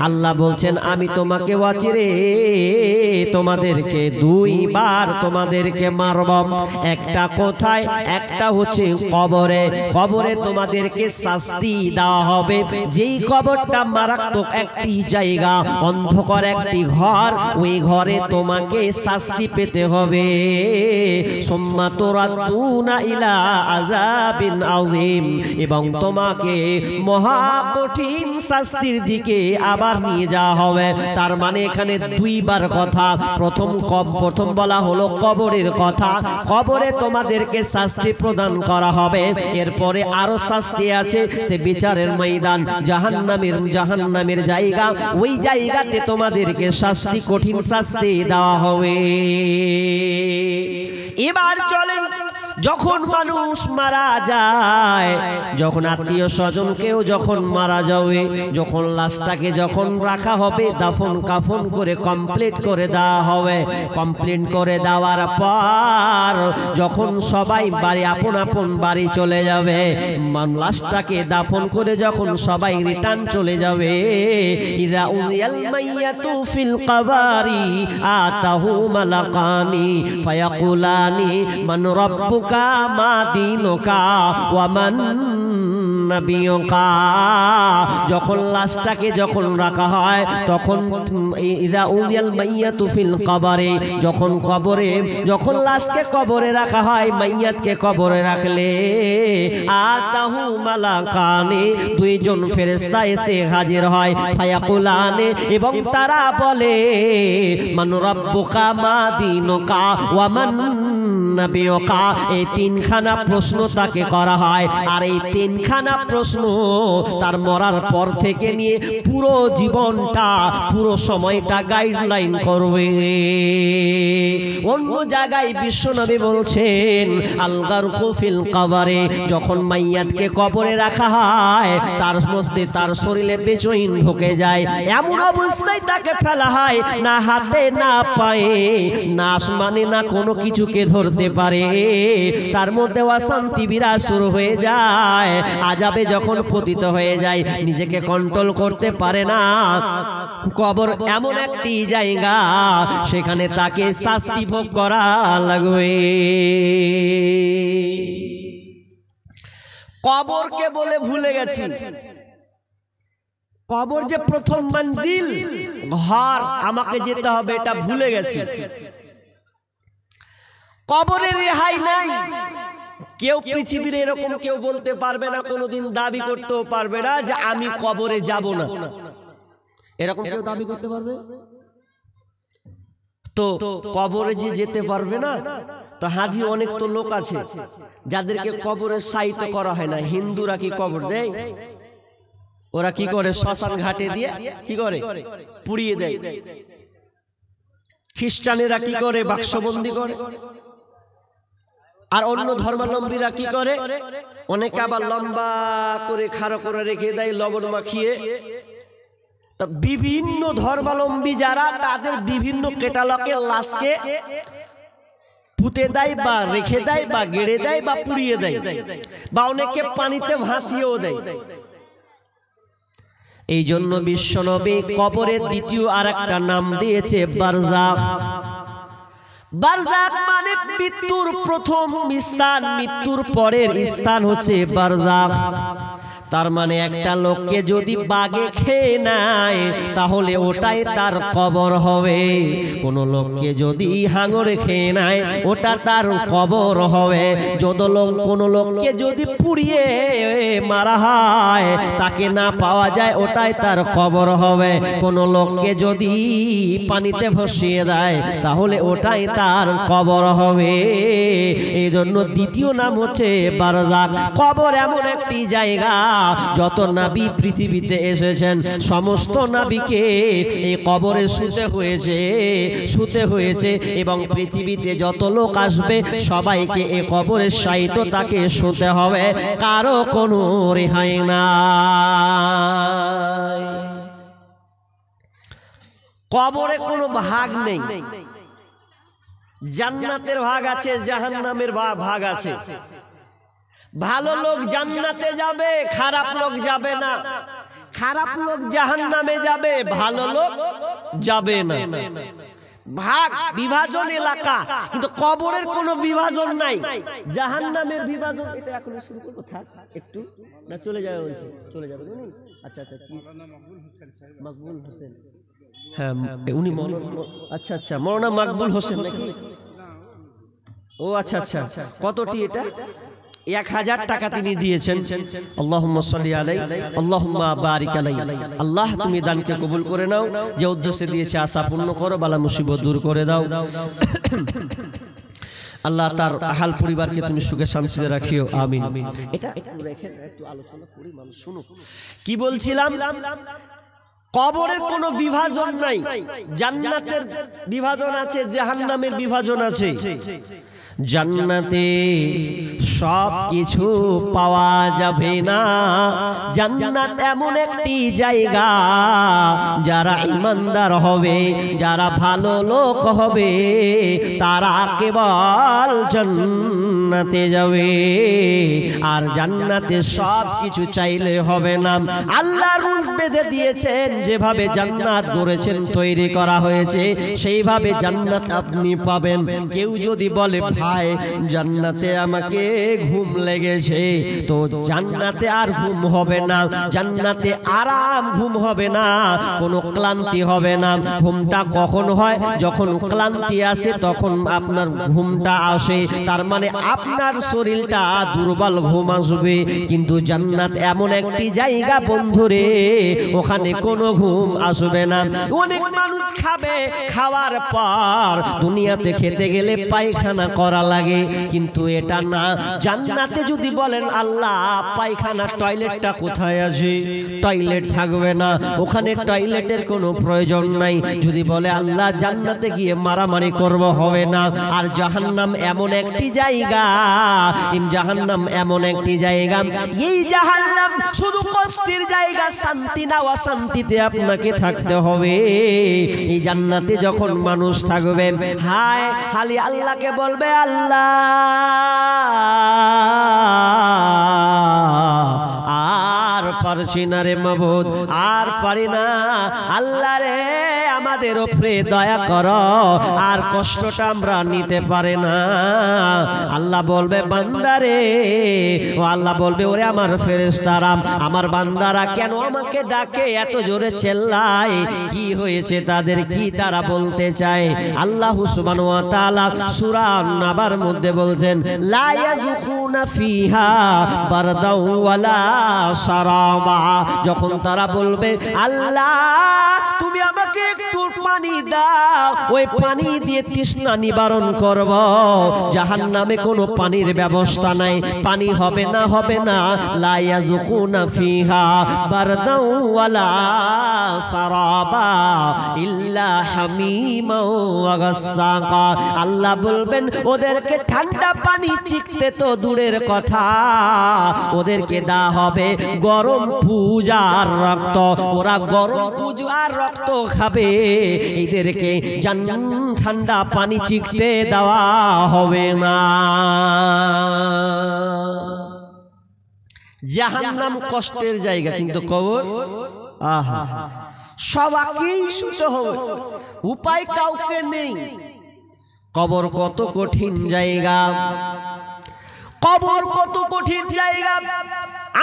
আল্লাহ বলছেন আমি তোমাকে অচিরে তোমাদেরকে দুইবার তোমাদেরকে মারব। একটা কোথায়? একটা হচ্ছে কবরে। কবরে তোমাদেরকে শাস্তি দেওয়া হবে। যেই কবরটা মারাত্মক একটি জায়গা, অন্ধকার একটি ঘর, ওই ঘরে তোমাকে শাস্তি পেতে হবে। সুম্মা তুরাদ্দুনা ইলা আযাবিন আযীম, এবং তোমাকে মহা কঠিন শাস্তির দিকে আবার নিয়ে যাওয়া হবে। তার মানে এখানে দুইবার কথা। প্রথম বলা হলো কবরের কথা, কবরে তোমাদেরকে শাস্তি প্রদান করা হবে। এরপরে আরো শাস্তি আছে, সে বিচারের ময়দান, জাহান্নামের জায়গা, ওই জায়গাতে তোমাদেরকে শাস্তি, কঠিন শাস্তি দেওয়া হবে। এবার চলেন, যখন মানুষ মারা যায়, যখন আত্মীয় স্বজন কেউ যখন মারা যাবে, যখন লাশটাকে যখন রাখা হবে, দাফন কাফন করে কমপ্লিট করে দেওয়া হবে। কমপ্লিট করে দেওয়ার পর যখন সবাই বাড়ি আপন আপন বাড়ি চলে যাবে, লাশটাকে দাফন করে যখন সবাই রিটার্ন চলে যাবে, ইযা উযিয়াল মাইয়াতু ফিল কবারি আতাহু মালাকানি ফায়াকুলানি মান রাব্বুকা মা দীনুকা ওয়া মান নাবিয়ুকা। যখন লাশটাকে যখন রাখা হয়, তখন ইযা উযিয়াল মাইয়াতু ফিল কবরে, যখন কবরে, যখন লাশকে কবরে রাখা হয়, মাইয়াতকে কবরে রাখলে আতাহু মালাকানি, দুইজন ফেরেশতা এসে হাজির হয়। ফায়াকুলানি, এবং তারা বলে মান রাব্বুকা মা দীনুকা ওয়া মান নাবিয়ুকা। এই তিনখানা প্রশ্ন তাকে করা হয়। আর এই তিনখানা প্রশ্ন তার মরার পর থেকে নিয়ে পুরো জীবনটা, পুরো সময়টা গাইডলাইন করবে। অন্য জায়গায় বিশ্বনবী বলছেন আল গারকু ফিল কবরে, যখন মাইয়াতকে কবরে রাখা হয়, তার মধ্যে তার শরীরে বেচৈন ঢুকে যায়। এমন অবস্থায় তাকে ফেলা হয়, না হাতে না পায়ে, না আসমানে, না কোনো কিছুকে ধরতে পারে। তার মধ্যে অশান্তি বিরাজ শুরু হয়ে যায়। আযাবে যখন পতিত হয়ে যায়, নিজেকে কন্ট্রোল করতে পারে না। কবর এমন একটি জায়গা, সেখানে তাকে শাস্তি ভোগ করা লাগবে। কবরকে বলে ভুলে গেছি, কবর যে প্রথম মঞ্জিল, ঘর, আমাকে যেতে হবে, এটা ভুলে গেছি। কবরের রেহাই নাই। কেউ পৃথিবীর এরকম কেউ বলতে পারবে না, কোনোদিন দাবি করতেও পারবে না যে আমি কবরে যাব না। এরকম কেউ দাবি করতে পারবে? তো কবরে যে যেতে পারবে না, তো হাজি অনেক তো লোক আছে যাদেরকে কবরে শায়িত করা হয় না। হিন্দুরা কি কবর দেয়? ওরা কি করে? শ্মশান ঘাটে দিয়ে কি করে? পুড়িয়ে দেয়। খ্রিস্টানেরা কি করে? বাক্সবন্দি করে। আর অন্য ধর্মাবলম্বীরা কি করে? অনেকে আবার লম্বা করে খাড়া করে রেখে দেয়, লবণ মাখিয়ে। তা বিভিন্ন ধর্মাবলম্বী যারা, তাদের বিভিন্ন ক্যাটালগে লাশকে পুঁতে দেয়, বা রেখে দেয়, বা গেড়ে দেয়, বা পুড়িয়ে দেয়, বা অনেকে পানিতে ভাসিয়েও দেয়। এই জন্য বিশ্বনবী কবরের দ্বিতীয় আর একটা নাম দিয়েছে বারজাখ। বারজাখ মানে মৃত্যুর প্রথম স্থান, মৃত্যুর পরের স্থান হচ্ছে বারজাখ। তার মানে একটা লোককে যদি বাঘে খেয়ে নেয়, তাহলে ওটাই তার কবর হবে। কোন লোককে যদি হাঙরে খেয়ে নেয়, ওটা তার কবর হবে। কোন লোককে যদি পুড়িয়ে মারা হয়, তাকে না পাওয়া যায়, ওটাই তার কবর হবে। কোন লোককে যদি পানিতে ভাসিয়ে দেয়, তাহলে ওটাই তার কবর হবে। এই জন্য দ্বিতীয় নাম হচ্ছে বারজাখ। কবর এমন একটি জায়গা, যত নবী পৃথিবীতে এসেছেন, সমস্ত নবীকে এই কবরে শুতে হয়েছে, এবং পৃথিবীতে যত লোক আসবে, সবাইকে এই কবরে শায়িত তাকে শুতে হবে। কারো কোনো রেহাই নাই। কবরে কোনো ভাগ নেই। জান্নাতের ভাগ আছে, জাহান্নামের ভাগ আছে। ভালো লোক জান্নাতে যাবে, খারাপ লোক যাবে না। খারাপ লোক জাহান্নামে যাবে, ভালো লোক যাবে না। ভাগ বিভাজন এলাকা, কিন্তু কবরের কোনো বিভাজন নাই, জাহান্নামের বিভাজন। এটা এখন শুরু করবো, থাক একটু, না চলে যাবে বলছে, চলে যাবে উনি। আচ্ছা আচ্ছা, কি মকবুল হোসেন? হ্যাঁ উনি আচ্ছা আচ্ছা, মৌলানা মকবুল হোসেন নাকি? ও আচ্ছা আচ্ছা, কতটি এটা? 1000 টাকা তিনি দিয়েছেন। আল্লাহুম্মা সাল্লি আলাইহি আল্লাহুম্মা বারিক আলাইহি। আল্লাহ তুমি দানকে কবুল করে নাও, যে উদ্দেশ্যে দিয়েছে আশা পূর্ণ করো, বালা মুসিবত দূর করে দাও। আল্লাহ তার আহাল পরিবারকে তুমি সুখে শান্তিতে রাখিও, আমিন। এটা একটু আলোচনা করি, মানুষ শুনুক। কি বলছিলাম? কবরের কোনো বিভাজন নাই, জান্নাতের বিভাজন আছে, জাহান্নামের বিভাজন আছে। জান্নাতে সব কিছু পাওয়া যাবে না। জান্নাত এমন একটি জায়গা, যারা ঈমানদার হবে, যারা ভালো লোক হবে, তারা কেবল জান্নাতে যাবে। আর জান্নাতে সব কিছু চাইলে হবে না, আল্লাহ রুলস বেঁধে দিয়েছেন, যেভাবে জান্নাত গড়েছেন, তৈরি করা হয়েছে, সেইভাবে জান্নাত আপনি পাবেন। কেউ যদি বলে ভাই জান্নাতে আমাকে ঘুম লেগেছে, তো জান্নাতে আর ঘুম হবে না, জান্নাতে আরাম ঘুম হবে না, কোনো ক্লান্তি হবে না। ঘুমটা কখন হয়? যখন ক্লান্তি আসে তখন আপনার ঘুমটা আসে, তার মানে আপনার শরীরটা দুর্বল, ঘুম আসবে। কিন্তু জান্নাত এমন একটি জায়গা বন্ধুরে, ওখানে কোনো ঘুম আসবে না। অনেক মানুষ খাবে, খাওয়ার পর দুনিয়াতে খেতে গেলে পায়খানা করা লাগে, কিন্তু এটা না। জান্নাতে যদি বলেন আল্লাহ পায়খানা টয়লেটটা কোথায় আছে, টয়লেট থাকবে না, ওখানে টয়লেটের কোনো প্রয়োজন নাই। যদি বলে আল্লাহ জান্নাতে গিয়ে মারামারি করব, হবে না। আর জাহান্নাম এমন একটি জায়গা, জাহান্নাম এমন একটি জায়গা, এই জাহান্নাম শুধু কষ্টের জায়গা, শান্তি না, অশান্তিতে আপনাকে থাকতে হবে। এই জান্নাতে যখন মানুষ থাকবে, হায় খালি আল্লাহকে বলবে, আল্লাহ আর পারছি না রে মাবুদ, আর পারি না, আল্লাহ রে আমাদের উপরে দয়া করো, আর কষ্টটা আমরা নিতে পারে না। আল্লাহ বলবে বান্দারে, ও আল্লাহ বলবে ওরে আমার ফেরেশতারা, আমার বান্দারা কেন আমাকে ডাকে, এত জোরে চেল্লায়, কি হয়েছে তাদের, কি তারা বলতে চায়? আল্লাহ সুবহানাহু ওয়া তাআলা সূরা নাবার মধ্যে বলছেন, লা ইয়াযুকুনা ফিহা বারদাও ওয়ালা সারাবা। যখন তারা বলবে আল্লাহ তুমি আমাকে একটু পানি দাও, ওই পানি দিয়ে তৃষ্ণা নিবারণ করব। জাহান্নামে কোনো পানির ব্যবস্থা নাই, পানি হবে না, হবে না। লা ইয়াযুকুনা ফিহা বারদাও ওয়ালা সারাবা ইল্লা হামিমা ওয়া গাসসাকা। আল্লাহ বলবেন ওদেরকে ঠান্ডা পানি চিখতে তো দূরের কথা, ওদেরকে দেওয়া হবে গরম পূজার রক্ত, ওরা গরম পূজার রক্ত খাবে। এদেরকে ঠান্ডা পানি চিখতে দেওয়া হবে না। জাহান্নাম কষ্টের জায়গা, কিন্তু কবর আহা সবাইকেই শুতে হবে, উপায় কাউকে নেই। কবর কত কঠিন জায়গা, কবর কত কঠিন জায়গা।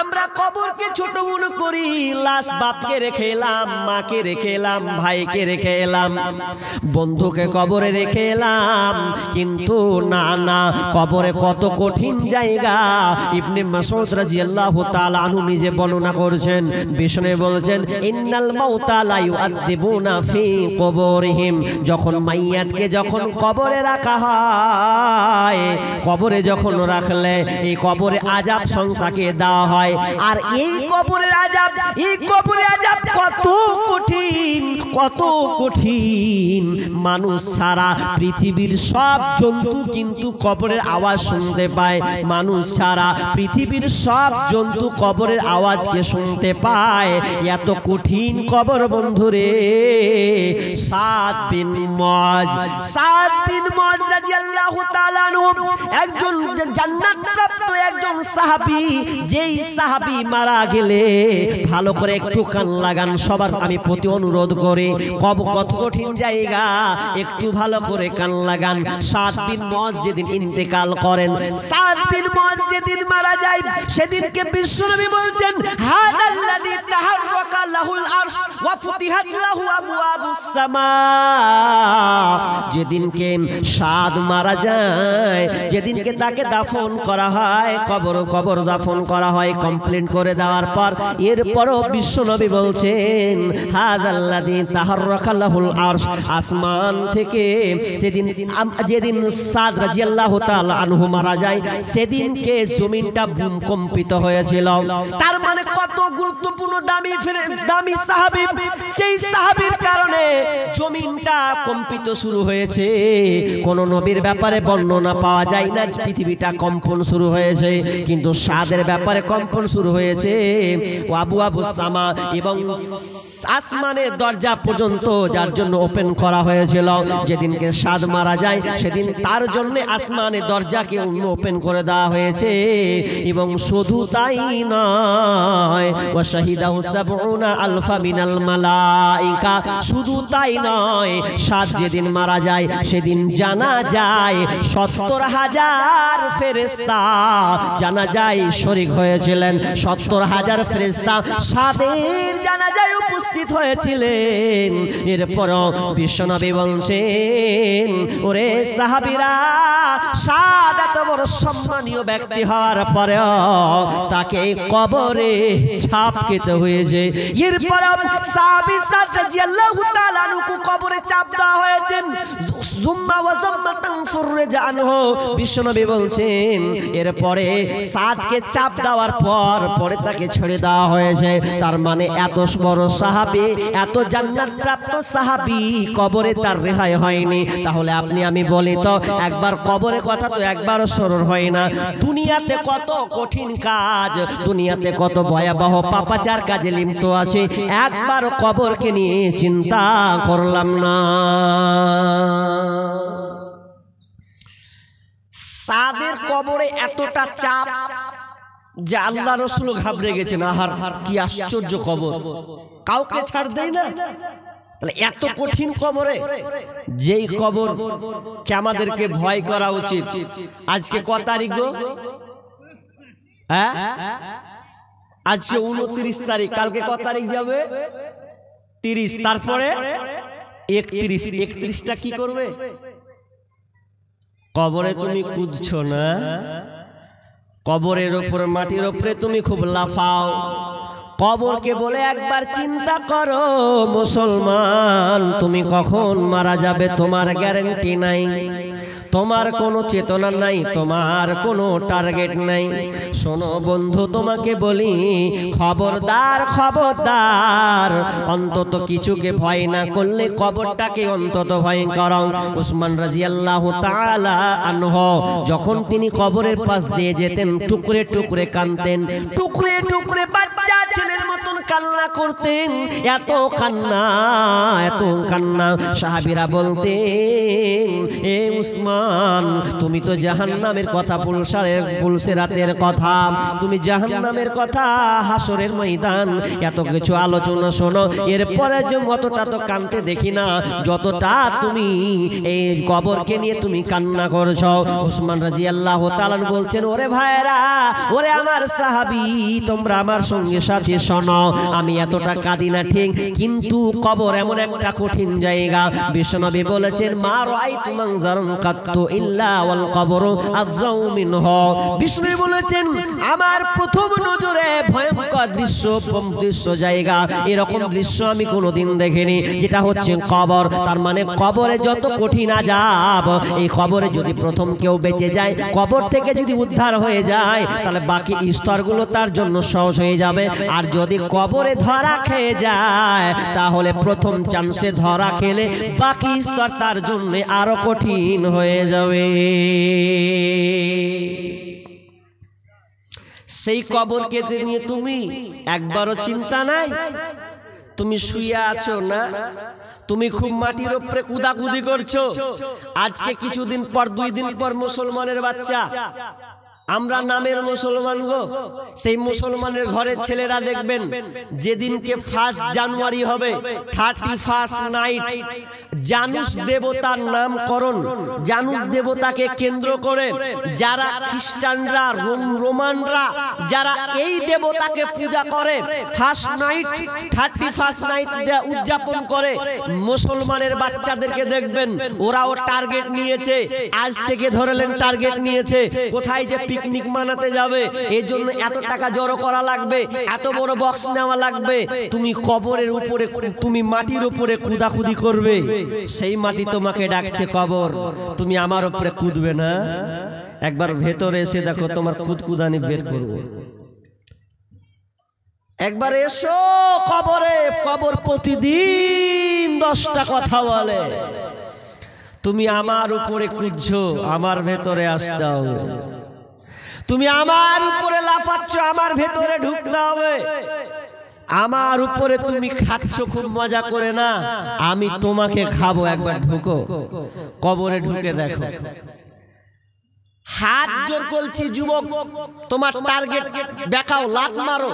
আমরা কবরকে ছোট মনে করি, লাশ বাপকে রেখে এলাম, মাকে রেখে এলাম, ভাইকে রেখে এলাম, বন্ধুকে কবরে রেখে এলাম, কিন্তু না না, কবরে কত কঠিন জায়গা। ইবনে মাসউদ রাদিয়াল্লাহু তাআলা আনহু নিজে বর্ণনা করেছেন, বিষ্ণু বলছেন ইন্নাল মাউতা লা ইউআযিবুনা ফি কুবুরিহিম। যখন মাইয়াতকে যখন কবরে রাখা হয়, কবরে যখন রাখলে এই কবরে আযাব সংখ্যাকে দেওয়া হয়। আর এই কবরের আযাব, এই কবরের আযাব কত কঠিন, কত কঠিন। মানুষ ছাড়া পৃথিবীর সব জন্তু কিন্তু কবরের আওয়াজ শুনতে পায়, মানুষ ছাড়া পৃথিবীর সব জন্তু কবরের আওয়াজকে শুনতে পায়। এত কঠিন কবর বন্ধুরে। সাদ বিন মুআজ রাদিয়াল্লাহু তাআলা আনহু একজন জান্নাত প্রাপ্ত একজন সাহাবী। যেই সাহাবী মারা গেলে ভালো করে একটু কান লাগান, সবার আমি প্রতি অনুরোধ করি, কত কঠিন জায়গা, একটু ভালো করে কান লাগান। সাদ বিন মুআজ যেদিন ইন্তেকাল করেন, সাদ বিন মুআজ যেদিন মারা যায়, সেদিনকে বিশ্বনবী বলছেন হাদাল্লাযী তাহাররাকা লাহুল আরশ ওয়া ফুতিহাত লাহু আবওয়াবুস সামা। যেদিনকে সাদ মারা যায়, যেদিনকে তাকে দাফন করা হয়, কবর দাফন করা হয়, কমপ্লিট করে দেওয়ার পর এরপরও বিশ্বনবী বলছেন হাদাল্লাযী তাহাররাকা লাহুল আরশ, আসমান থেকে সেদিন যেদিন সাদ রাদিয়াল্লাহু তাআলা আনহু মারা যায়, সেদিনকে জমিনটা ভূমিকম্পিত হয়েছিল। তার মানে কত গুরুত্বপূর্ণ দামি সাহাবী, সেই সাহাবীর কারণে জমিনটা কম্পিত শুরু হয়েছে। কোন নবীর ব্যাপারে বর্ণনা পাওয়া যায় না পৃথিবীটা কম্পন শুরু হয়েছে, কিন্তু সাদের ব্যাপারে কম্পন শুরু হয়েছে। আবওয়াবুস সামা, এবং আসমানের দরজা পর্যন্ত যার জন্য ওপেন করা হয়েছিল। যেদিনকে সাদ মারা যায় সেদিন তার জন্য আসমানের দরজাকে ওপেন করে দেওয়া হয়েছে। এবং শুধু তাই নয়, ওয়া শাহিদাহু সাবউনা আলফা মিনাল মালাইকা, শুধু তাই নয়, সাদ যেদিন মারা যায় সেদিন জানা যায় ৭০,০০০ ফেরেশতা জানাজায় শরীক হয়েছিলেন। ৭০,০০০ ফেরেশতা সাদের জানাজায় উপস্থিত হয়েছিলেন। এরপর বিশ্বনবী বলছেন, ওরে সাহাবীরা, সাদ এত বড় সম্মানীয় ব্যক্তি হওয়ার পরেও তাকে কবরে ছাপ খেতে হয়েছে। এরপর সাহাবী সাদ রাদিয়াল্লাহু তাআলা আনহু কবরে চাপ দেওয়া হয়েছে। বিশ্বনবী বলছেন এরপরে সাদকে চাপ দেওয়ার পরে তাকে ছেড়ে দেওয়া হয়েছে। তার মানে এত বড় সাহাবী, এত জান্নাত প্রাপ্ত সাহাবী, কবরে তার রেহাই হয়নি। তাহলে আপনি আমি বলি তো, একবার কবরের কথা তো একবারও স্মরণ হয় না। দুনিয়াতে কত কঠিন কাজ, দুনিয়াতে কত ভয়াবহ পাপাচার কাজে লিপ্ত আছে, একবার কবরকে নিয়ে চিন্তা করলাম না। সাদের কবরে এতটা চাপ যে আল্লাহ রাসূল ঘাবড়ে গেছেন। আহার কি আশ্চর্য কবর, কাউকে ছাড় দেয় না। তাহলে এত কঠিন কবরে, যেই কবর কে আমাদেরকে ভয় করা উচিত। আজকে কত তারিখ গো? হ্যাঁ, আজকে 29 তারিখ, কালকে কত তারিখ যাবে? 30, তারপরে 31। 31টা কি করবে? কবরে তুমি কুদছো না, কবরের উপর মাটির উপরে তুমি খুব লাফাও। কবরকে বলে একবার চিন্তা করো মুসলমান, তুমি কখন মারা যাবে তোমার গ্যারান্টি নাই, তোমার কোনো চেতনা নাই, তোমার কোনো টার্গেট নাই। শোনো বন্ধু, তোমাকে বলি খবরদার, খবরদার, অন্তত কিছুকে ভয় না করলে কবরটাকে অন্তত ভয় করো। উসমান রাদিয়াল্লাহু তাআলা আনহু যখন তিনি কবরের পাশ দিয়ে যেতেন, টুকরে টুকরে কাঁদতেন, টুকরে টুকরে বাচ্চা ছেলের মতন কান্না করতেন। এত কান্না, এত কান্না। সাহাবীরা বলতেন, এ উসমান, তুমি তো জাহান্নামের কথা, পুলসেরাতের কথা, তুমি জাহান্নামের কথা, হাসরের ময়দান, এত কিছু আলোচনা শোনো, এরপরে যে অতটা তো কানতে দেখি না যতটা তুমি এই কবরকে নিয়ে তুমি কান্না করছো। উসমান রাদিয়াল্লাহু তাআলা বলছেন, ওরে ভাইরা, ওরে আমার সাহাবী, তোমরা আমার সঙ্গে সাথে শোনো, আমি এতটা কাঁদি না ঠিক, কিন্তু কবর এমন একটা কঠিন জায়গা। বিশ্বনবী বলেছেন, মা রাআইতু মানজারান কাত্তু ইল্লা ওয়াল কবরু আযযাউ মিনহু। বিষ্ণু বলেছেন, আমার প্রথম নজরে ভয়ঙ্কর দৃশ্য জায়গা, এরকম দৃশ্য আমি কোনোদিন দেখিনি, যেটা হচ্ছে কবর। তার মানে কবরে যত কঠিন আযাব, এই কবরে যদি প্রথম কেউ বেঁচে যায়, কবর থেকে যদি উদ্ধার হয়ে যায়, তাহলে বাকি স্তরগুলো তার জন্য সহজ হয়ে যাবে। আর যদি কবর কবরে ধরা খেয়ে যায় তাহলে প্রথম চান্সে ধরা খেলে বাকি স্তর তার জন্য আরো কঠিন হয়ে যাবে। সেই কবরকে নিয়ে তুমি একবারও চিন্তা নাই? তুমি শুয়ে আছো না, তুমি খুব মাটির উপরে কুদাকুদি করছো। আজকে কিছুদিন পর 2 দিন পর মুসলমানের বাচ্চা, আমরা নামের মুসলমান গো, সেই মুসলমানের ঘরের ছেলেরা দেখবেন যেদিনকে 1 জানুয়ারি হবে 31 নাইট জানুস দেবতার নামকরণ, জানুস দেবতাকে কেন্দ্র করে যারা খ্রিস্টানরা রোমানরা যারা এই দেবতাকে পূজা করে 31 নাইট উদযাপন করে, মুসলমানের বাচ্চাদেরকে দেখবেন ওরাও টার্গেট নিয়েছে। আজ থেকে ধরলেন টার্গেট নিয়েছে কোথায় যে পিকনিক মানাতে যাবে, এই জন্য এত টাকা জড়ো করা লাগবে, এত বড় বক্স নেওয়া লাগবে। তুমি কবরের উপরে, তুমি মাটির উপরে কুদাকুদি করবে, সেই মাটি তোমাকে ডাকছে কবর, তুমি আমার উপরে কুদবে না? একবার ভেতরে এসে দেখো, তোমার কুদকুদানি বের করব। একবার এসো কবরে, কবর প্রতিদিন 10টা কথা বলে। তুমি আমার উপরে কুদছো, আমার ভেতরে আসতে হবে। তুমি আমার উপরে লাফাচ্ছ, আমার ভেতরে ঢুকতে হবে। আমার উপরে তুমি খাচ্ছ খুব মজা করে, না আমি তোমাকে খাবো। একবার ঢুকো, কবরে ঢুকে দেখো। হাত জোর করছি যুবক, তোমার টার্গেট দেখাও, লাত মারো।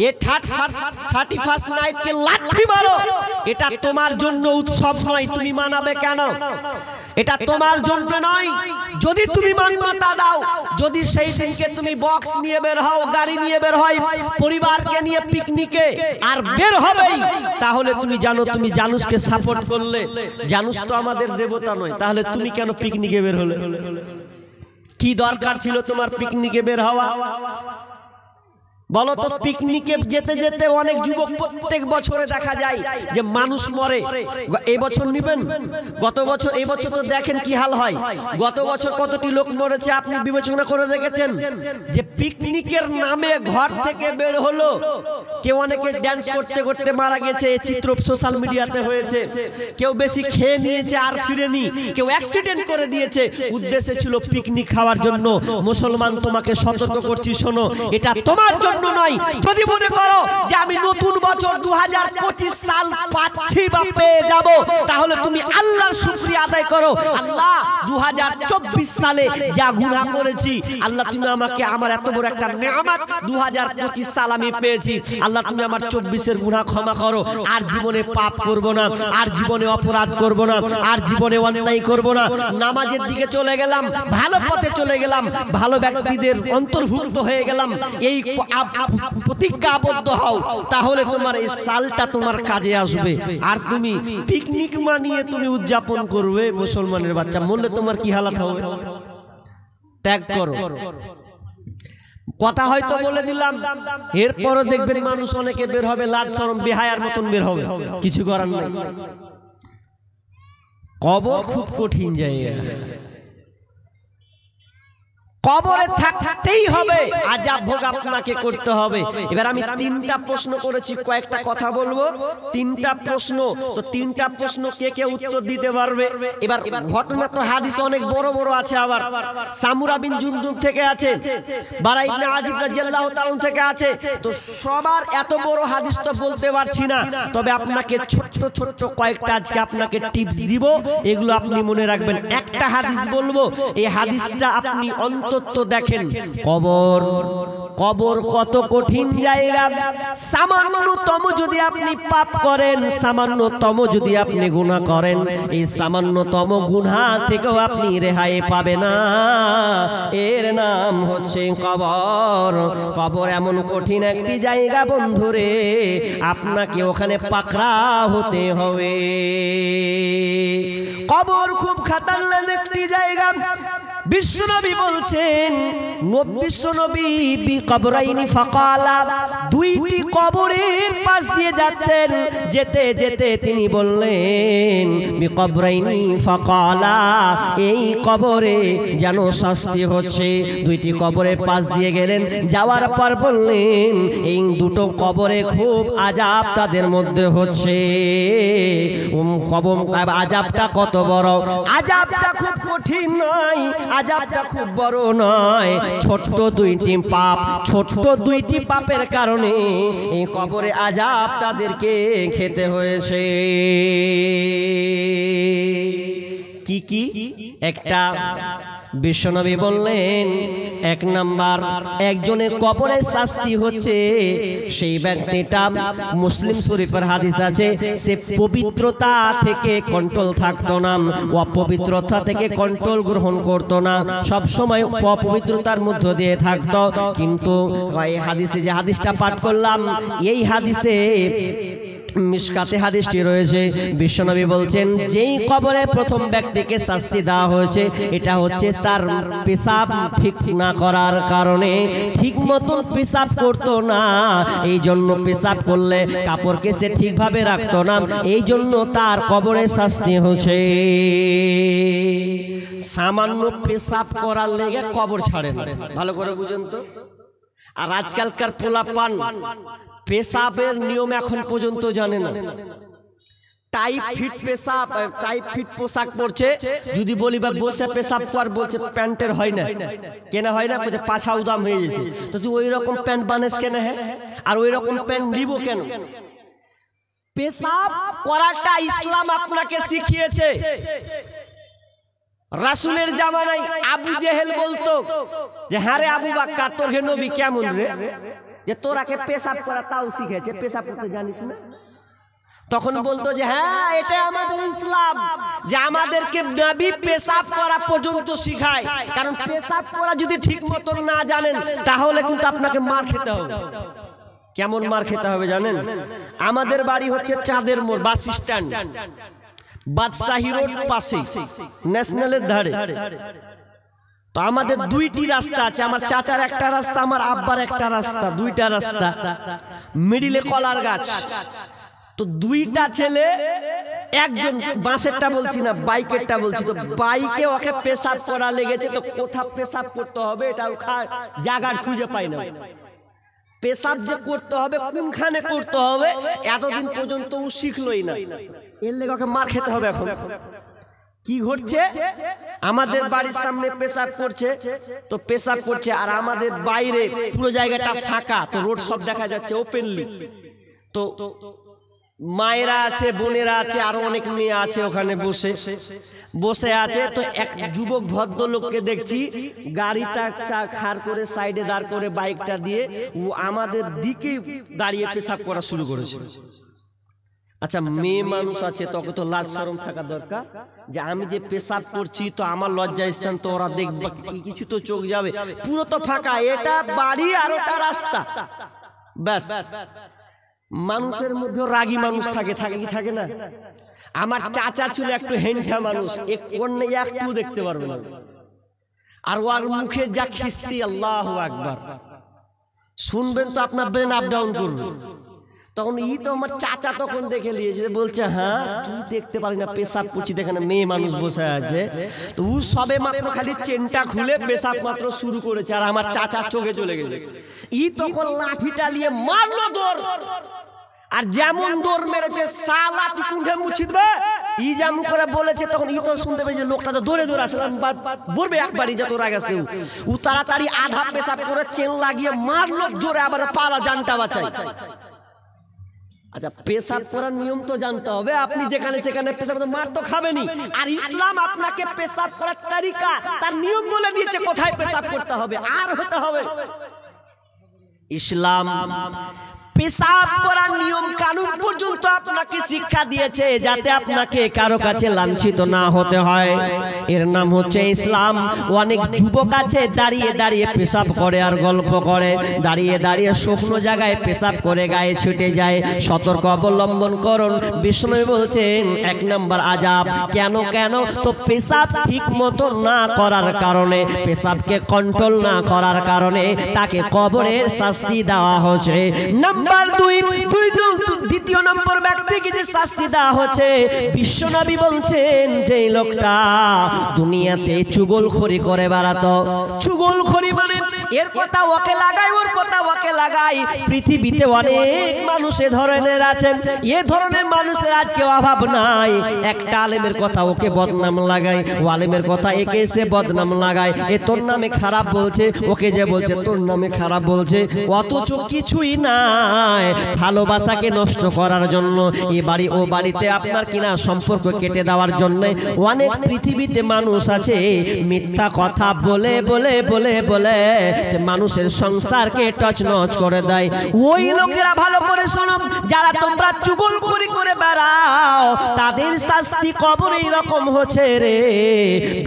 এ 31 নাইটকে লাথি মারো। এটা তোমার জন্য উৎসব নয়, তুমি মানাবে কেন? এটা তোমার জন্য নয়। যদি তুমি মান্যতা দাও, যদি সেই দিনকে তুমি বক্স নিয়ে বের হও, গাড়ি নিয়ে বের হয়, পরিবারকে নিয়ে পিকনিকে আর বের হবেই, তাহলে তুমি জানো তুমি জানুসকে সাপোর্ট করলে। জানুস তো আমাদের দেবতা নয়, তাহলে তুমি কেন পিকনিকে বের হলে? কি দরকার ছিল তোমার পিকনিকে বের হওয়া? বলো তো। পিকনিকে যেতে যেতে অনেক যুবক প্রত্যেক বছরে দেখা যায় যে মানুষ মরে। এই বছর নিবেন, গত বছর, এই বছর তো দেখেন কি হাল হয়। গত বছর কতটি লোক মরেছে আপনি বিবেচনা করে দেখেছেন? যে পিকনিকের নামে ঘর থেকে বের হলো, কেউ অনেকে ড্যান্স করতে করতে মারা গেছে, এই চিত্র সোশ্যাল মিডিয়াতে হয়েছে। কেউ বেশি খেয়ে নিয়েছে আর ফিরেনি, কেউ অ্যাক্সিডেন্ট করে দিয়েছে, উদ্দেশ্য ছিল পিকনিক খাওয়ার জন্য। মুসলমান তোমাকে সতর্ক করছি, শোনো, এটা তোমার জন্য নয়। যদি মনে করো যে আমি নতুন বছর 2025 সাল পাচ্ছি বা পেয়ে যাব, তাহলে তুমি আল্লাহর শুকরিয়া আদায় করো। আল্লাহ 2024 সালে যা গুনাহ করেছি, আল্লাহ তুমি আমাকে, আমার এত বড় একটা নিয়ামত 2025 সাল আমি পেয়েছি, আল্লাহ তুমি আমার 24-এর গুনাহ ক্ষমা করো। আর জীবনে পাপ করব না, আর জীবনে অপরাধ করব না, আর জীবনে অন্যায় করব না। নামাজের দিকে চলে গেলাম, ভালো পথে চলে গেলাম, ভালো ব্যক্তিদের অন্তর্ভুক্ত হয়ে গেলাম। এই প্রতিজ্ঞাবদ্ধ হও, তাহলে তোমার এই সালটা তোমার কাজে আসবে। আর তুমি পিকনিক মানিয়ে তুমি উদযাপন করবে, মুসলমানের বাচ্চা মরলে তোমার কি হালাত হবে? ত্যাগ করো। কথা হয়তো বলে দিলাম, এরপরও দেখবেন মানুষ অনেকে বের হবে লাজ শরম বেহায়ার মতন বের হবে, কিছু করার নাই। কবর খুব কঠিন জায়গা, কবরে থাকতেই হবে, আযাব ভোগ আপনাকে করতে হবে। এবার আমি 3টা প্রশ্ন করেছি, কয়েকটা কথা বলবো। 3টা প্রশ্ন, তো 3টা প্রশ্ন কে কে উত্তর দিতে পারবে? এবার ঘটনা তো হাদিস অনেক বড় বড় আছে, আবার সামুরা বিন জুনদুব থেকে আছে, বারা ইবনে আজিব রাদিয়াল্লাহু তাআলা থেকে আছে। তো সবার এত বড় হাদিস তো বলতে পারছি না, তবে আপনাকে ছোট্ট ছোট্ট কয়েকটা আজকে আপনাকে টিপস দিব, এগুলো আপনি মনে রাখবেন। একটা হাদিস বলবো, এই হাদিসটা আপনি তো দেখেন, কবর, কবর কত কঠিন জায়গা। সামান্যতম যদি আপনি পাপ করেন, সামান্যতম যদি আপনি গুনাহ করেন, এই সামান্যতম গুনাহ থেকেও আপনি রেহাই পাবেন না। এর নাম হচ্ছে কবর। কবর এমন কঠিন একটি জায়গা বন্ধুরে, আপনাকে ওখানে পাকড়া হতে হবে। কবর খুব খতরনাক একটি জায়গা। বিশ্বনবী বলছেন, বিশ্বনবী বিকবরাইনি ফাকালা, দুইটি কবরের পাশ দিয়ে যাচ্ছেন, যেতে যেতে তিনি বললেন বিকবরাইনি ফাকালা, এই কবরে যেন শাস্তি হচ্ছে। দুইটি কবরের পাশ দিয়ে গেলেন, যাওয়ার পর বললেন এই দুটো কবরে খুব আযাব তাদের মধ্যে হচ্ছে। কবর আযাবটা কত বড়, আযাবটা খুব কঠিন নয়, আযাবটা খুব বড় নয়, ছোট্ট দুইটি পাপ, ছোট্ট দুইটি পাপের কারণে এই কবরে আযাব তাদেরকে খেতে হয়েছে। কি কি? একটা বিশ্বনবী বললেন, এক নাম্বার, একজনের কবরে শাস্তি হচ্ছে সেই ব্যক্তিটা, মুসলিম শরীফের হাদিস আছে, সে পবিত্রতা থেকে কন্ট্রোল থাকতো না, অপবিত্রতা থেকে কন্ট্রোল গ্রহণ করতো না, সব সময় অপবিত্রতার মধ্য দিয়ে থাকতো। কিন্তু এই হাদিসে যে হাদিসটা পাঠ করলাম, এই হাদিসে মিশকাতে হাদিসটি রয়েছে, বিশ্বনবী বলছেন যেই কবরে প্রথম ব্যক্তিকে শাস্তি দেওয়া হয়েছে, এটা হচ্ছে তার পেশাব ঠিক না করার কারণে, ঠিক মতন পেশাব করতো না, এই জন্য পেশাব করলে কাপড়কে সে ঠিকভাবে রাখতো না, এই জন্য তার কবরে শাস্তি হচ্ছে। সামান্য পেশাব করার লেগে কবর ছাড়ে না, ভালো করে বুঝুন তো। আর আজকালকার পোলাপান পেশাবের নিয়ম এখন পর্যন্ত জানে না, টাইপ ফিট পেশাব, টাইপ ফিট পোশাক পরছে, যদি বলি বা বসে পেশাব কর, বলছে প্যান্টের হয় না, কেনা হয় না, বলছে পাছা উদাম হয়ে গেছে, তো তুই ওই রকম প্যান্ট বানাস কেন? হ্যাঁ, আর ওই রকম প্যান্ট নিব কেন? পেশাব করাটা ইসলাম আপনাকে শিখিয়েছে। রাসূলের জামানায় আবু জেহেল বলতো যে হ্যাঁ রে আবু বকর, তোর হে নবী কেমন রে, যে তোরাকে পেশাব করা তাও শিখেছে, পেশাব করতে জানিস না? তখন বলতো যে হ্যাঁ, এটা আমাদের ইসলাম, যে আমাদেরকে নবী পেশাব করা পর্যন্ত শিখায়, কারণ পেশাব করা যদি ঠিক মতন না জানেন তাহলে কিন্তু আপনাকে মার খেতে হবে। কেমন মার খেতে হবে জানেন? আমাদের বাড়ি হচ্ছে চাঁদের মোড় বাস স্ট্যান্ড, বাদশাহী রোড পাশে, ন্যাশনালের ধারে। তো আমাদের দুইটি রাস্তা আছে, আমার চাচার একটা রাস্তা, আমার আব্বার একটা রাস্তা, দুইটা রাস্তা, মিডিলে কলার গাছ। তো দুইটা ছেলে, একজন বাসেরটা বলছি না, বাইকেরটা বলছি, তো বাইকে ওকে পেশাব করা লেগেছে, তো কোথাও পেশাব করতে হবে এটা জায়গা খুঁজে পাই না। পেশাব যে করতে হবে কোনখানে করতে হবে এতদিন পর্যন্ত ও শিখলই না, এর লেগে ওকে মার খেতে হবে। এখন কি ঘটছে, আমাদের বাড়ির সামনে পেশাব করছে, তো পেশাব করছে, আর আমাদের বাইরে পুরো জায়গাটা ফাঁকা, তো রোড সব দেখা যাচ্ছে ওপেনলি। তো মায়েরা আছে, বোনেরা আছে, আরো অনেক মেয়ে আছে ওখানে বসে আছে। তো এক যুবক ভদ্রলোককে দেখছি গাড়িটা খাড় করে সাইডে দাঁড় করে বাইকটা দিয়ে ও আমাদের দিকে দাঁড়িয়ে পেশাব করা শুরু করেছে। আচ্ছা, মেয়ে মানুষ আছে, তোকে তো লাজ শরম থাকা দরকার, যে আমি যে পেশাব করছি তো আমার লজ্জা স্থান, তো ওরা দেখবে কিছু তো চোখ যাবে, পুরো তো ফাঁকা, এটা বাড়ি আর ওটা রাস্তা, ব্যাস। মানুষের মধ্যে রাগী মানুষ থাকে, থাকে কি থাকে না? আমার চাচা ছিল একটু হেন্ঠা মানুষ, একটু দেখতে পারবে না, আর ওর মুখে যা খিস্তি, আল্লাহু আকবার, শুনবেন তো আপনার ব্রেন আপ ডাউন করবে। তখন তো আমার চাচা তখন দেখে নিয়েছে, বলছে হ্যাঁ তুই দেখতে পারি না পেশাব করছি, দেখে না মেয়ে মানুষ বসে আছে, তো ও সবে মাত্র খালি চেনটা খুলে পেশাব মাত্র শুরু করেছে, আর আমার চাচার চোখে চলে গেছে। তখন লাঠিটা নিয়ে মারলো দৌড়, আর যেমন দৌড় মেরেছে, সালা তুই কুঁঠে মুছিদবে যেমন করে বলেছে, তখন তো শুনতে পেয়েছে লোকটা তো দৌড়ে দৌড়ে আসলে বলবে একবারই যত রাগ আছে, ও তাড়াতাড়ি আধা পেশাব করে চেন লাগিয়ে মারলো জোরে, আবার পালা জানটা বাঁচাই। আচ্ছা, পেশাব করার নিয়ম তো জানতে হবে, আপনি যেখানে সেখানে পেশাব মার তো খাবেনি, আর ইসলাম আপনাকে পেশাব করার তরিকা, তার নিয়ম বলে দিয়েছে, কোথায় পেশাব করতে হবে আর হতে হবে। ইসলাম পেশাব করার নিয়ম কানুন পর্যন্ত আপনাকে শিক্ষা দিয়েছে, যাতে আপনাকে কারো কাছে লাঞ্ছিত না হতে হয়। এর নাম হচ্ছে ইসলাম। অনেক যুবক আছে দাঁড়িয়ে দাঁড়িয়ে পেশাব করে আর গল্প করে, দাঁড়িয়ে দাঁড়িয়ে শুকনো জায়গায় পেশাব করে গায়ে ছুটে যায়। সতর্ক অবলম্বন করুন। বিষ্ণু বলছেন 1 নম্বর আযাব। কেন কেন? তো পেশাব ঠিক মতো না করার কারণে, পেশাবকে কন্ট্রোল না করার কারণে তাকে কবরের শাস্তি দেওয়া হচ্ছে। নাম্বার 2, দ্বিতীয় নম্বর ব্যক্তিকে যে শাস্তি দেওয়া হচ্ছে, বিশ্বনবী বলছেন যে লোকটা দুনিয়াতে চুগলখড়ি করে বেড়াতো। চুগলখড়ি মানে এর কথা ওকে লাগাই, ওর কথা ওকে লাগাই। পৃথিবীতে অনেক মানুষ এ ধরনের আছেন। এ ধরনের মানুষের আজকে অভাব নাই। একটা আলেমের কথা ওকে বদনাম লাগায়, ও আলেমের কথা একে এসে বদনাম লাগায়। এ তোর নামে খারাপ বলছে, ওকে যে বলছে তোর নামে খারাপ বলছে, অথচ কিছুই নাই। ভালোবাসাকে নষ্ট করার জন্য, এ বাড়ি ও বাড়িতে আপনার কিনা সম্পর্ক কেটে দেওয়ার জন্য অনেক পৃথিবীতে মানুষ আছে মিথ্যা কথা বলে বলে বলে বলে মানুষের সংসারকে টচনচ করে দেয়। ওই লোকেরা ভালো করে শোনো, যারা তোমরা চুগলখড়ি করে বেড়াও তাদের শাস্তি কবরে এরকম হচ্ছে রে।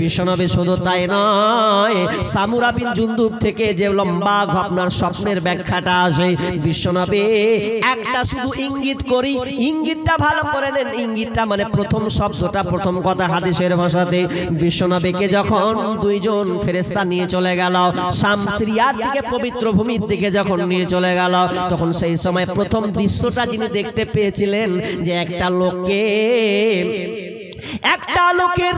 বিশ্বনবী শুধু তাই নয়, সামুরা বিন জুনদুব থেকে যে লম্বা আপনার স্বপ্নের ব্যাখ্যাটা আসে, বিশ্বনবী একটা শুধু ইঙ্গিত করি, ইঙ্গিতটা ভালো করে নেন। ইঙ্গিতটা মানে প্রথম শব্দটা, প্রথম কথা হাদিসের ভাষাতে। বিশ্বনবীকে যখন 2 জন ফেরেশতা নিয়ে চলে গেল শাম সিরিয়ার দিকে, পবিত্র ভূমির দিকে যখন নিয়ে চলে গেল, তখন সেই সময় প্রথম দৃশ্যটা যিনি দেখতে পেয়েছিলেন যে একটা লোকের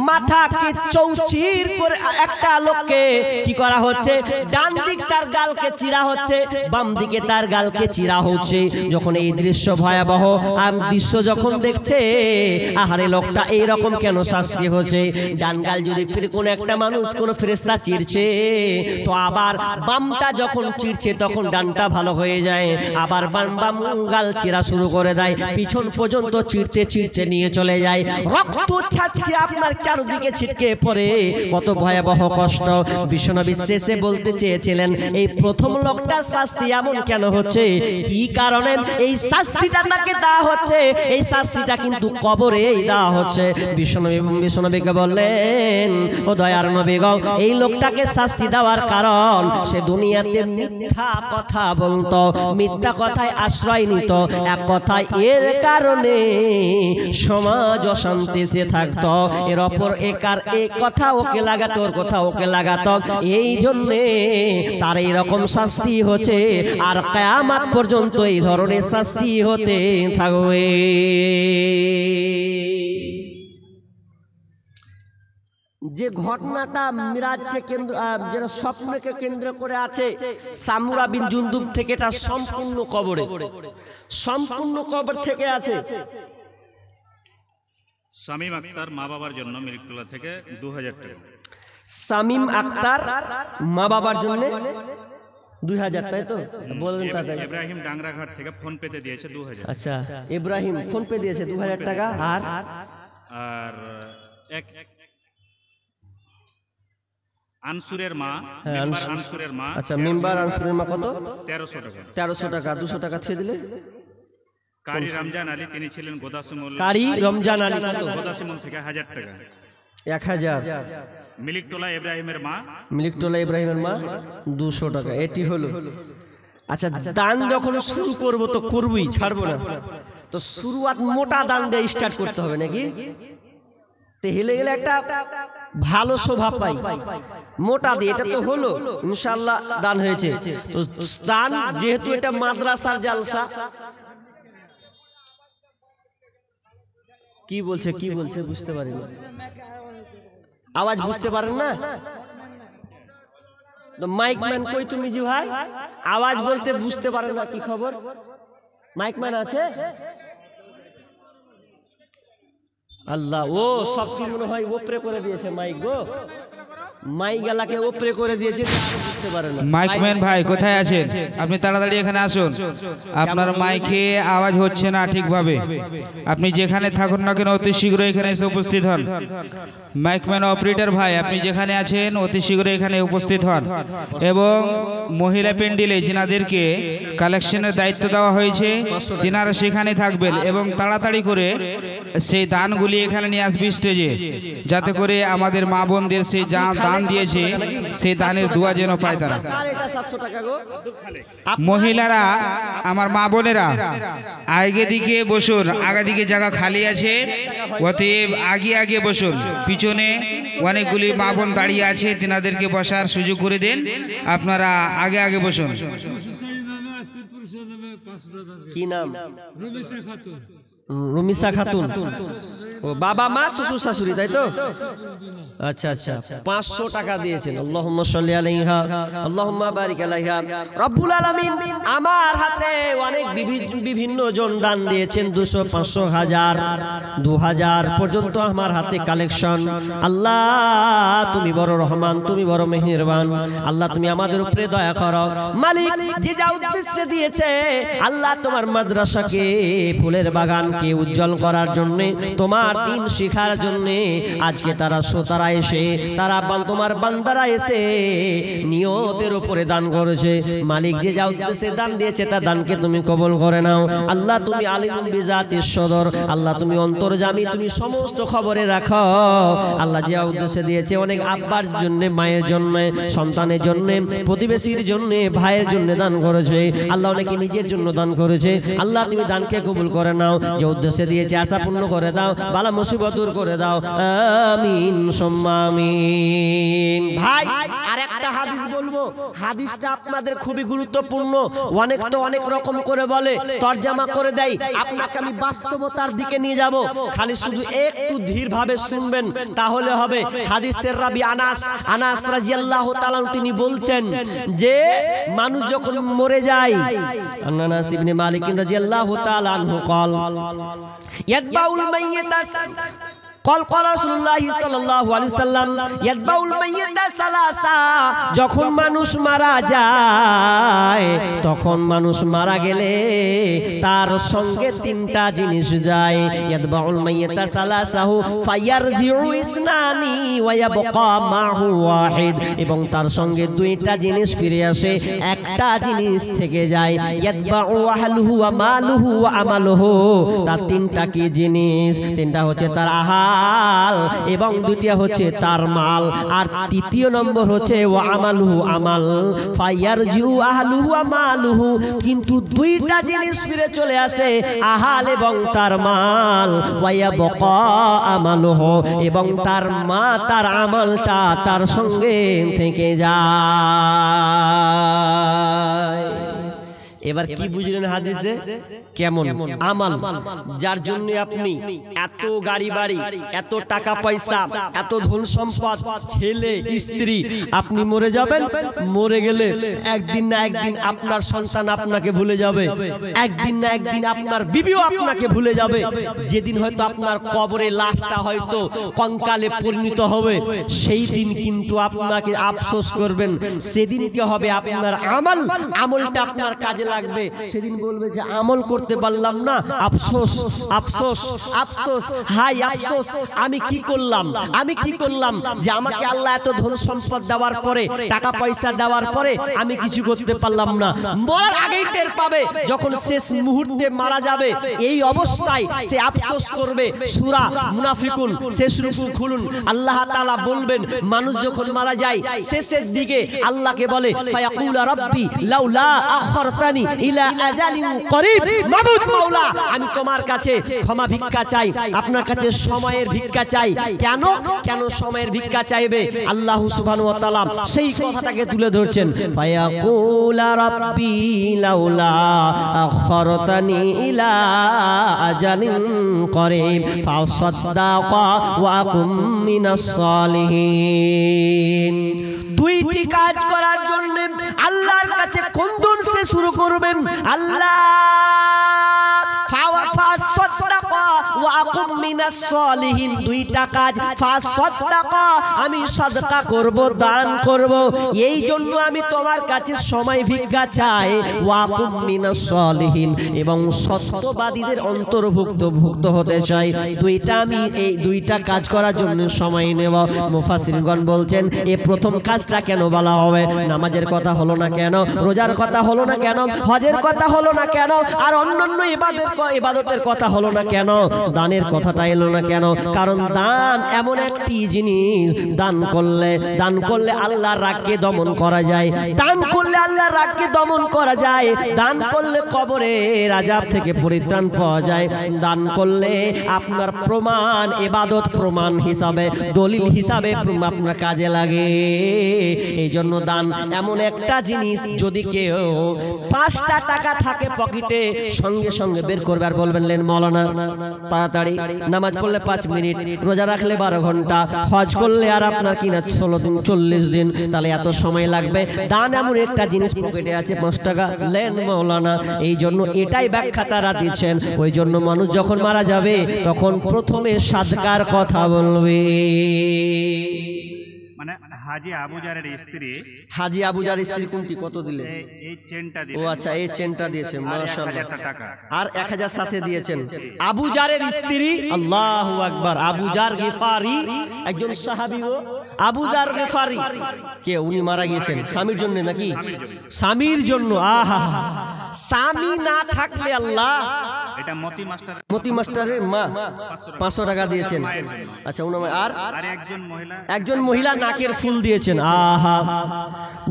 মাথাকে চৌচির করে, একটা লোককে কি করা হচ্ছে, ডান দিক তার গালকে চিরা হচ্ছে, বাম দিকে তার গালকে চিরা হচ্ছে। যখন এই দৃশ্য ভয়াবহ দৃশ্য যখন দেখছে, আহারে লোকটা এইরকম কেন শাস্তি হচ্ছে? ডান গাল যদি ফির কোন একটা মানুষ কোন ফেরেশতা চিরছে, তো আবার বামটা যখন চিরছে তখন ডানটা ভালো হয়ে যায়, আবার বাম গাল চিরা শুরু করে দেয়, পিছন পর্যন্ত চিরতে চিরতে নিয়ে চলে যায়। রক্ত ছাড়ছে আপনার চারদিকে ছিটকে পড়ে, কত ভয়াবহ কষ্ট। বিশ্বনবী শেষে বলতে চেয়েছিলেন এই প্রথম লোকটার শাস্তি এমন কেন হচ্ছে, কি কারণে এই শাস্তিটা তাকে দেওয়া হচ্ছে? এই শাস্তিটা কিন্তু কবরেই দেওয়া হচ্ছে। বিশ্বনবীকে বললেন, ও দয়ার নবী গো, এই লোকটাকে শাস্তি দেওয়ার কারণ সে দুনিয়াতে মিথ্যা কথা বলতো, মিথ্যা কথায় আশ্রয় নিত। এক কথায় এর কারণে সমাজ অশান্তিতে থাকতো। এর অপর একার এক কথা ওকে লাগাতো, ওর কথা ওকে লাগাতো। এই জন্যে তার এইরকম শাস্তি হচ্ছে, আর কিয়ামত পর্যন্ত এই ধরনের শাস্তি হতে থাকবে। যে ঘটনাটা মিরাজকে কেন্দ্র, যেটা স্বপ্নকে কেন্দ্র করে আছে, সামুরা বিন জুনদুব থেকে, এটা সম্পূর্ণ কবরে, সম্পূর্ণ কবর থেকে আছে। শামীম আক্তার মা বাবার জন্য মিরিকটোলা থেকে 2000 টাকা। শামীম আক্তার মা বাবার জন্য 2000, তাই তো বলেন? ইব্রাহিম ডাংরাঘাট থেকে ফোন পেতে দিয়েছে 2000। আচ্ছা, ইব্রাহিম ফোন পে দিয়েছে 2000 টাকা। আর এক আনসুরের মা, আনসুরের মা, আচ্ছা মেম্বার আনসুরের মা কত? 1300 টাকা। 1300 টাকা, 200 টাকা ছেড়ে দিলে। কারি রমজান আলী, তিনি ছিলেন গোদাসিমুল, কারি রমজান আলী গোদাসিমুল থেকে 1000 টাকা। 1000। মিলিকটোলা ইব্রাহিমের মা, মিলিকটোলা ইব্রাহিমের মা 200 টাকা। এটি হলো। আচ্ছা, দান যখন শুরু করব তো করবই, ছাড়বো না। তো শুরুয়াত মোটা দান দিয়ে স্টার্ট করতে হবে নাকি? তে হেলে গেলে একটা ভালো শোভা পাই, মোটা দিয়ে। এটা তো হলো ইনশাআল্লাহ দান হয়েছে। তো দান যেহেতু এটা মাদ্রাসার জালসা, কি বলছে বুঝতে পারি না, আওয়াজ বুঝতে পারেন না? তো মাইক ম্যান কই তুমি জি ভাই? আওয়াজ বলতে বুঝতে পারেন না, কি খবর? মাইক ম্যান আছে? আল্লাহ, ও সব কি মনে হয় ওপরে করে দিয়েছে মাইক গো। মাইগালাকে উপরে করে দিয়েছে, বুঝতে পারে না। মাইকম্যান ভাই কোথায় আছেন? আপনি তাড়াতাড়ি এখানে আসুন, আপনার মাইকে আওয়াজ হচ্ছে না ঠিকভাবে। আপনি যেখানে থাকুন না কেন অতি শীঘ্র এখানে এসে উপস্থিত হন। মাইকম্যান অপারেটর ভাই আপনি যেখানে আছেন অতি শীঘ্র এখানে উপস্থিত হন। এবং মহিলা প্যান্ডেলে যিনাদেরকে কালেকশনের দায়িত্ব দেওয়া হয়েছে তিনারা সেখানে থাকবেন এবং তাড়াতাড়ি করে সেই দানগুলি এখানে নিয়ে আসবে স্টেজে, যাতে করে আমাদের মা বোনদের সেই দান দিয়েছে সেই দানের দোয়া যেন পায় তারা। মহিলারা আমার মা বোনেরা আগে দিকে বসুন, আগে দিকে জায়গা খালি আছে, অতএব আগে আগে বসুন। পিছনে অনেকগুলি মা বোন দাঁড়িয়ে আছে, তিনাদেরকে বসার সুযোগ করে দেন। আপনারা আগে আগে বসুন। কি নাম? রুমিসা খাতুন। ও বাবা মা শ্বশুর শাশুড়ি, তাই তো? আচ্ছা আচ্ছা, 500 টাকা দিয়েছেন। আল্লাহুম্মা সাল্লি আলাইহা আল্লাহুম্মা বারিক আলাইহা। রব্বুল আলামিন আমার হাতে অনেক বিভিন্ন জন দান দিয়েছেন, 200, 500, 1000, 2000 পর্যন্ত আমার হাতে কালেকশন। আল্লাহ তুমি বড় রহমান, তুমি বড় মেহেরবান। আল্লাহ তুমি আমাদের উপরে দয়া করো। মালিক যে যা উদ্দেশ্যে দিয়েছে আল্লাহ তোমার মাদ্রাসাকে, ফুলের বাগানকে উজ্জ্বল করার জন্য, তোমার দিন শেখার জন্য আজকে তারা শ্রোতারা এসে, তারা তোমার বান্দারা এসে নিয়তের উপরে দান করেছে। মালিক যে যা উদ্দেশ্যে দান দিয়েছে তার দানকে তুমি কবুল করে নাও। আল্লাহ তুমি আলিমুন বিজাতিস সদর, আল্লাহ তুমি অন্তর্যামী, তুমি সমস্ত খবরে রাখো। আল্লাহ যে উদ্দেশ্যে দিয়েছে, অনেক আব্বার জন্য, মায়ের জন্য, সন্তানের জন্য, প্রতিবেশীর জন্য, ভাইয়ের জন্য দান করেছে। আল্লাহ অনেকে নিজের জন্য দান করেছে। আল্লাহ তুমি দানকে কবুল করে নাও। যে উদ্দেশ্যে দিয়েছে আশা পূর্ণ করে দাও, বালা মুসিবত দূর করে দাও। আমিন সুম্মা আমিন। ভাই আরেকটা হাদিস বলবো, হাদিসটা আপনাদের খুবই গুরুত্বপূর্ণ। অনেক তো অনেক রকম করে বলে, তরজমা করে দেয়। আপনাকে আমি বাস্তবতার দিকে নিয়ে যাব, খালি শুধু একটু ধীর ভাবে শুনবেন তাহলে হবে। হাদিসের রাবি আনাস রাদিয়াল্লাহু তাআলা তিনি বলছেন যে মানুষ যখন মরে যায়, আনাস ইবনে মালিক রাদিয়াল্লাহু তাআলা আনহু قال ইয়াতবাউল মাইয়িতা قال رسول الله صلى الله عليه وسلم يتبع الميت ثلاثه। যখন মানুষ মারা যায়, তখন মানুষ মারা গেলে তার সঙ্গে তিনটা জিনিস যায়। ইয়াতবাউল মাইয়িতা সালাসাহু ফায়ারজিউ ইসনানি ওয়া ইয়াবকা মাহু ওয়াহিদ। এবং তার সঙ্গে দুইটা জিনিস ফিরে আসে, একটা জিনিস থেকে যায়। ইয়াতবাউ আহলুহু ওয়া মালুহু ওয়া আমালুহু। তার তিনটা কি জিনিস? তিনটা হচ্ছে তার এবং দ্বিতীয় হচ্ছে তার মাল, আর তৃতীয় নম্বর হচ্ছে ওয়া আমালুহু আমাল। ফায়ারজিউ আহলুহু ওয়া মালুহু, কিন্তু দুইটা জিনিস ফিরে চলে আসে, আহাল এবং তার মাল। ওয়া ইয়াবকা আমালুহু, এবং তার মা তার আমলটা তার সঙ্গে থেকে যায়। এবার কি বুঝলেন হাদিসে? কেমন আমাল, যার জন্য আপনি এত গাড়ি বাড়ি, এত টাকা পয়সা, এত ধন সম্পদ, ছেলে স্ত্রী, আপনি মরে যাবেন। মরে গেলে একদিন না একদিন আপনার সন্তান আপনাকে ভুলে যাবে, একদিন না একদিন আপনার বিবিও আপনাকে ভুলে যাবে। যেদিন হয়তো আপনার কবরে লাশটা হয়তো কঙ্কালে পরিণত হবে, সেই দিন কিন্তু আপনাকে আফসোস করবেন। সেদিনকে হবে আপনার আমলটা আপনার কাজে লাগবে। সেদিন বলবে যে আমল করতে পারলাম না, আফসোস আফসোস আফসোস, হাই আফসোস, আমি কি করলাম যে আমাকে আল্লাহ এত ধন সম্পদ দেওয়ার পরে, টাকা পয়সা দেওয়ার পরে আমি কিছু করতে পারলাম না। মরার আগেই টের পাবে, যখন শেষ মুহূর্তে মারা যাবে, এই অবস্থায় সে আফসোস করবে। সূরা মুনাফিকুন শেষ রুকু খুলুন, আল্লাহ তাআলা বলবেন মানুষ যখন মারা যায় শেষের দিকে আল্লাহকে বলে ফায়াকুলা রাব্বি লাউলা আখরতানি ইলা আজালিন করিব। মাবুদ মাওলা, আমি তোমার কাছে ক্ষমা ভিক্ষা চাই, আপনার কাছে সময়ের ভিক্ষা চাই। কেন সময়ের ভিক্ষা চাইবে? আল্লাহ সুবহানাহু ওয়া তাআলা সেই কথাটাকে তুলে ধরছেন। ফায়াকুলা রাব্বি লাউলা আখরতানি ইলা আজালিন করিব ফাসাদ্দাকা ওয়া আকুম মিনাস সালিহিন। দুইটি কাজ করার জন্য আল্লাহর কাছে কন্দন সে শুরু করবেন। আল্লাহ ওয়া আকুম মিনাস সালিহিন, দুইটা কাজ। ফাসাদদাকা, আমি সাদকা করব, দান করব, এই জন্য আমি তোমার কাছে সময় ভিক্ষা চাই। ওয়া আকুম মিনাস সালিহিন, এবং সত্যবাদীদের অন্তর্ভুক্ত হতে চাই। দুইটা আমি এই দুইটা কাজ করার জন্য সময় নেব। মুফাসসিরগণ বলছেন এই প্রথম কাজটা কেন বলা হবে? নামাজের কথা হলো না কেন? রোজার কথা হলো না কেন? হজের কথা হলো না কেন? আর অন্যান্য ইবাদতের কথা হলো না কেন? দানের কথাটা এলো না কেন? কারণ দান এমন একটি জিনিস, দান করলে আল্লাহর রাগকে দমন করা যায়। দান করলে আল্লাহর রাগকে দমন করা যায়। দান করলে কবরের আযাব থেকে পরিত্রাণ পাওয়া যায়। দান করলে আপনার প্রমাণ, ইবাদত প্রমাণ হিসাবে, দলিল হিসাবে আপনার কাজে লাগে। এই জন্য দান এমন একটা জিনিস, যদি কেউ 5টা টাকা থাকে পকেটে, সঙ্গে সঙ্গে বের করবে আর বলবেন লেন মৌলানা তাড়াতাড়ি। নামাজ পড়লে 5 মিনিট, রোজা রাখলে 12 ঘন্টা, হজ করলে আর আপনার কিনা 16 দিন 40 দিন, তাহলে এত সময় লাগবে। দান এমন একটা জিনিস, পকেটে আছে 5 টাকা, লেন মৌলানা। এই জন্য এটাই ব্যাখ্যা তারা দিচ্ছেন। ওই জন্য মানুষ যখন মারা যাবে তখন প্রথমে সাদকার কথা বলবে। মানে হাজী আবুজারের স্ত্রী, হাজী আবুজার স্ত্রী কোনটি, কত দিলেন? এই চেনটা ও দিলেন। আচ্ছা, এই চেনটা দিয়েছেন, মাশাআল্লাহ। 1000 টাকা আর 1000 সাথে দিয়েছেন। আবুজারের স্ত্রী, আল্লাহু আকবার, আবুজার গিফারি, একজন সাহাবী। ও আবুজার গিফারি কে? উনি মারা গিয়েছেন স্বামীর জন্য নাকি? স্বামীর জন্য। আহা, স্বামী না থাকলে আল্লাহ। এটা মতি মাস্টারের মা 500 টাকা দিয়েছেন। আচ্ছা, আর একজন মহিলা নাকের ফুল দিয়েছেন। আহা,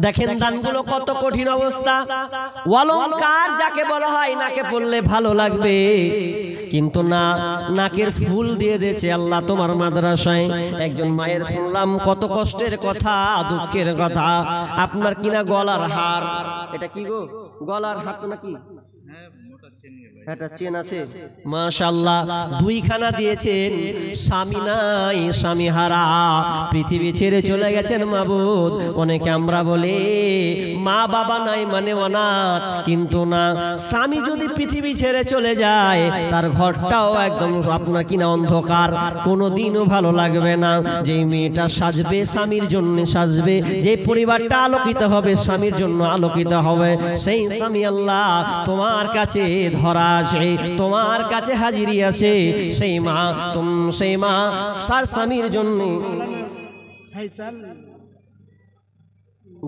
দেখেন দানগুলো কত কঠিন অবস্থা। অলংকার যাকে বলা হয়, নাকে পড়লে ভালো লাগবে, কিন্তু না, নাকের ফুল দিয়ে দিয়েছে আল্লাহ তোমার মাদ্রাসায়। একজন মায়ের শুনলাম কত কষ্টের কথা, দুঃখের কথা। আপনার কিনা গলার হার, এটা কি গো? গলার হার নাকি? একটা চেন আছে, মাশাআল্লাহ, 2খানা দিয়েছেন। স্বামী নাই, স্বামী হারা, পৃথিবী ছেড়ে চলে গেছেন মাবুদ। অনেকে আমরা বলি মা বাবা নাই মানে অনাথ, কিন্তু না, স্বামী যদি পৃথিবী ছেড়ে চলে যায়, তার ঘরটাও একদম আপনার কিনা অন্ধকার, কোনোদিনও ভালো লাগবে না। যেই মেয়েটা সাজবে স্বামীর জন্য সাজবে, যে পরিবারটা আলোকিত হবে স্বামীর জন্য আলোকিত হবে, সেই স্বামী আল্লাহ তোমার কাছে ধরা আছে, তোমার কাছে হাজিরি আছে। সেই মা সার স্বামীর জন্য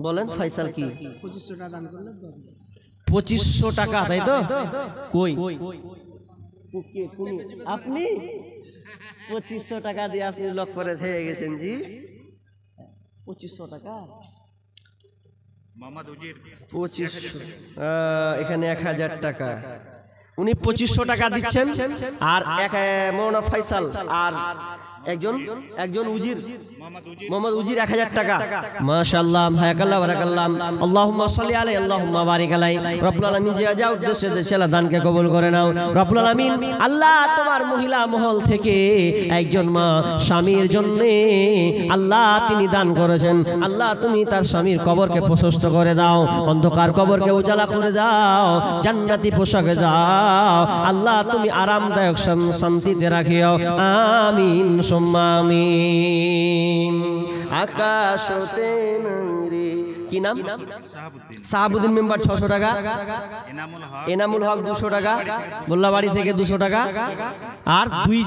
বলেন। ফয়সাল কি 2500 টাকা, তাই তো? কই আপনি 2500 টাকা দিয়ে আপনি লক করে থেকে গেছেন জি? 2500 টাকা, 2500, এখানে 1000 টাকা। উনি 2500 টাকা দিচ্ছেন। আর মৌলানা ফয়সাল আর একজন উজির, মোহাম্মদ উজির 1000 টাকা। মাশাআল্লাহ, হায়াকাল্লাহ, বারাকাল্লাহ, আল্লাহুম্মা সাল্লি আলাইহি, আল্লাহুম্মা বারিক আলাইহি। রব্বুল আলামিন যা উদ্দেশ্যে দেশালা দানকে কবুল করে নাও রব্বুল আলামিন। আল্লাহ তোমার মহিলা মহল থেকে একজন মা স্বামীর জন্য আল্লাহ তিনি দান করেছেন, আল্লাহ তুমি তার স্বামীর কবরকে প্রশস্ত করে দাও, অন্ধকার কবরকে উজালা করে দাও, জান্নাতি পোশাক দাও আল্লাহ, তুমি আরামদায়ক শান্তিতে রাখিও, আমিন সুম্মা আমিন। আকাশ হতে রে, কি নাম? সাহাবুদ্দিন মেম্বার 600 টাকা, এনামুল হক 200 টাকা, মোল্লাবাড়ি থেকে 200 টাকা, আর 2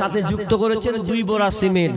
সাথে যুক্ত করেছেন 2 বোরা সিমেন্ট।